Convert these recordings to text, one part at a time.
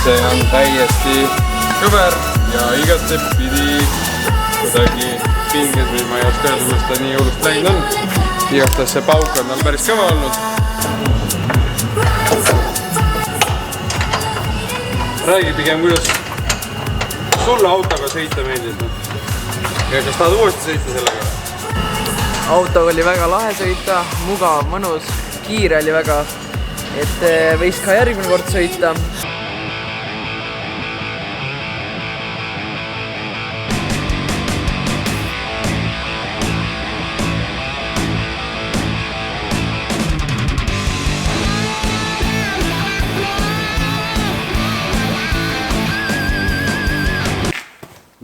See on täiesti kõver ja igatselt pidi kuidagi pinges või ma ei oska öelda, kuidas ta nii hullust läinud on. Igastahes see pauk on tal päris kõva olnud. Räägi pigem, kuidas sulle autoga sõita meeldib. Ja kas tahad uuesti sõita sellega? Autoga oli väga lahe sõita, mugav, mõnus, kiire oli väga, et võiks ka järgmine kord sõita.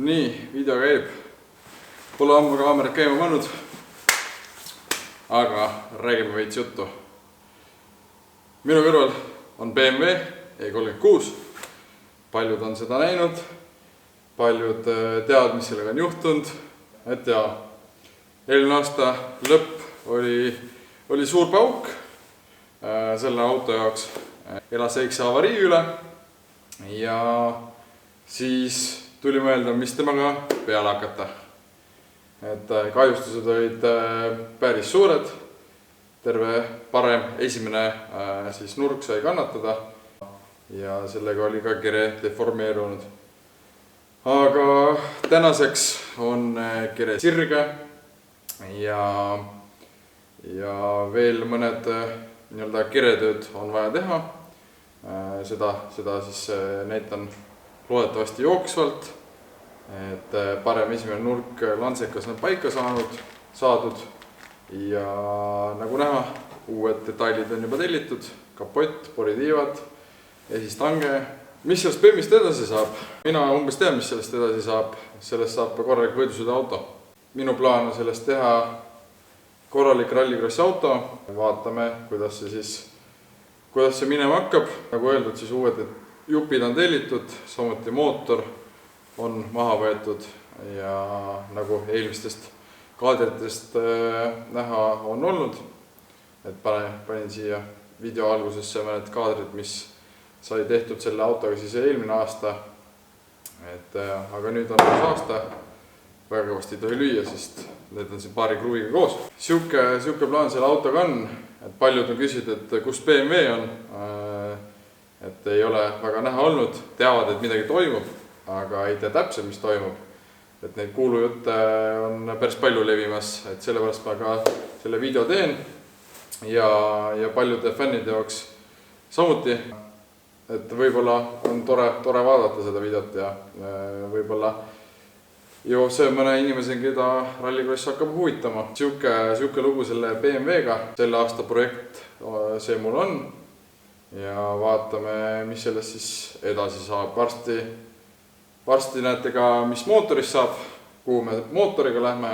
Nii, video käib. Pole ammu kaamerat käima pannud, aga räägime veits juttu. Minu kõrval on BMW E36. Paljud on seda näinud, paljud teavad, mis sellega on juhtunud. Et ja, eelmine aasta lõpp oli suur pauk selle auto jaoks. Elas väikse avarii üle ja siis tuli mõelda, mis temaga peale hakata. Et kahjustused olid päris suured, terve parem esimene nurk sai kannatada ja sellega oli ka kere deformeerunud. Aga tänaseks on kere sirge ja veel mõned keretööd on vaja teha. Seda siis näitan loodetavasti jooksvalt, et parem esimene nurk lantsekas on paika saadud ja nagu näha, uued detailid on juba tellitud, kapott, poritiivad, esistange. Mis sellest BEM-ist edasi saab? Mina umbes tean, mis sellest edasi saab. Sellest saab korralik võidusõidu auto. Minu plaan on sellest teha korralik rallikrossi auto. Vaatame, kuidas see minema hakkab. Nagu öeldud, siis uued jupid on tellitud, samuti mootor on maha võetud ja nagu eelmistest kaadritest näha on olnud, et panin siia video algusesse mõned kaadrid, mis sai tehtud selle autoga siis eelmine aasta. Aga nüüd on uus aasta, väga kõvasti ei tohi lüüa, sest need on siin paari kruviga koos. Siuke plaan selle autoga on, et paljud on küsinud, et kus BMW on. Et ei ole väga näha olnud, teavad, et midagi toimub, aga ei tea täpselt, mis toimub. Et neid kuulujutte on päris palju levimas, et sellepärast ma ka selle video teen ja paljude fännide jaoks samuti. Et võib-olla on tore vaadata seda videot ja võib-olla see mõne inimese, keda rallikross hakkab huvitama. Siuke lugu selle BMW-ga, selle aasta projekt see mul on. Ja vaatame, mis sellest siis edasi saab. Varsti näete ka, mis mootorist saab, kuhu me mootoriga lähme.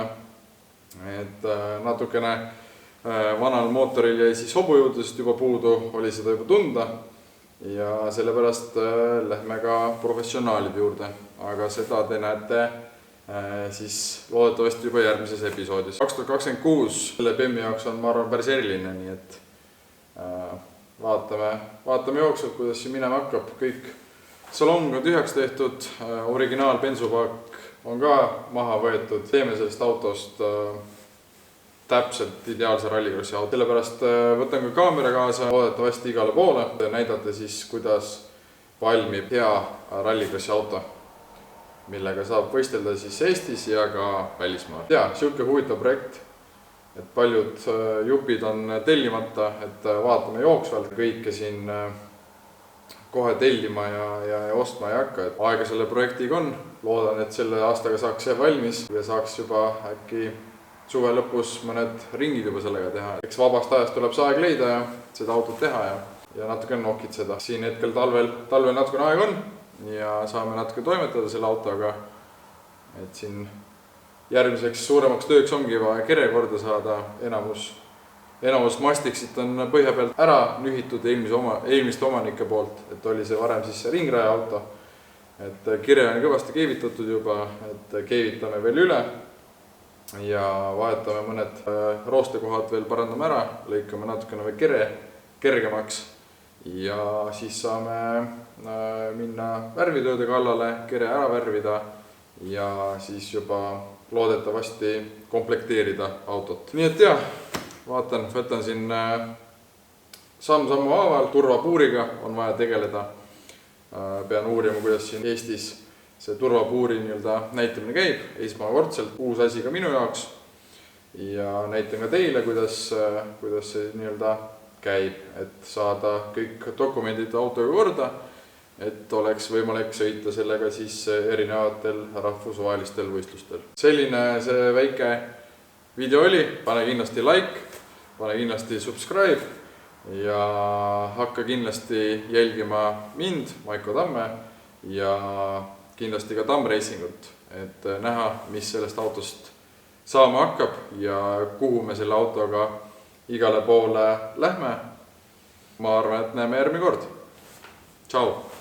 Et natukene vanal mootoril jäi siis hobujõudlusest juba puudu, oli seda juba tunda. Ja sellepärast lähme ka professionaalide juurde. Aga seda te näete siis loodetavasti juba järgmises episoodis. 2026 selle BEM-i jaoks on, ma arvan, päris eriline, nii et vaatame jooksvalt, kuidas siin minema hakkab. Kõik salong on tühjaks tehtud, originaal bensupaak on ka maha võetud. Teeme sellest autost täpselt ideaalse rallikrossi auto. Sellepärast võtan ka kaamera kaasa, loodetavasti igale poole. Näidata siis, kuidas valmib hea rallikrossi auto, millega saab võistelda siis Eestis ja ka välismaal. Ja, siuke huvitav projekt. Et paljud jupid on tellimata, et vaatame jooksvalt. Kõike siin kohe tellima ja ostma ei hakka. Aega selle projektiga on. Loodan, et selle aastaga saaks see valmis ja saaks juba äkki suve lõpus mõned ringid juba sellega teha. Eks vabast ajast tuleb see aeg leida ja seda autot teha ja natuke nokitseda. Siin hetkel talvel natukene aeg on ja saame natuke toimetada selle autoga. Et siin järgmiseks suuremaks tööks ongi vaja kere korda saada. Enamus mastiksit on põhja pealt ära nühitud eelmiste omanike poolt, et oli see varem siis ringraja auto. et kire on kõvasti keevitatud juba, et keevitame veel üle ja vahetame mõned roostekohad veel parandame ära, lõikame natukene veel kergemaks ja siis saame minna värvitööde kallale, kire ära värvida ja siis juba loodetavasti komplekteerida autot. Nii et jah, võtan siin samm-sammu haaval, turvapuuriga on vaja tegeleda. Pean uurima, kuidas siin Eestis see turvapuuri näitamine käib, esmakordselt uus asi ka minu jaoks ja näitan ka teile, kuidas see käib, et saada kõik dokumendid autoga korda, et oleks võimalik sõita sellega siis erinevatel rahvusvahelistel võistlustel. Selline see väike video oli, pane kindlasti like, pane kindlasti subscribe ja hakka kindlasti jälgima mind, Maiko Tamme ja kindlasti ka Tamm Racingut, et näha, mis sellest autost saama hakkab ja kuhu me selle autoga igale poole lähme. Ma arvan, et näeme järgmine kord. Tšau!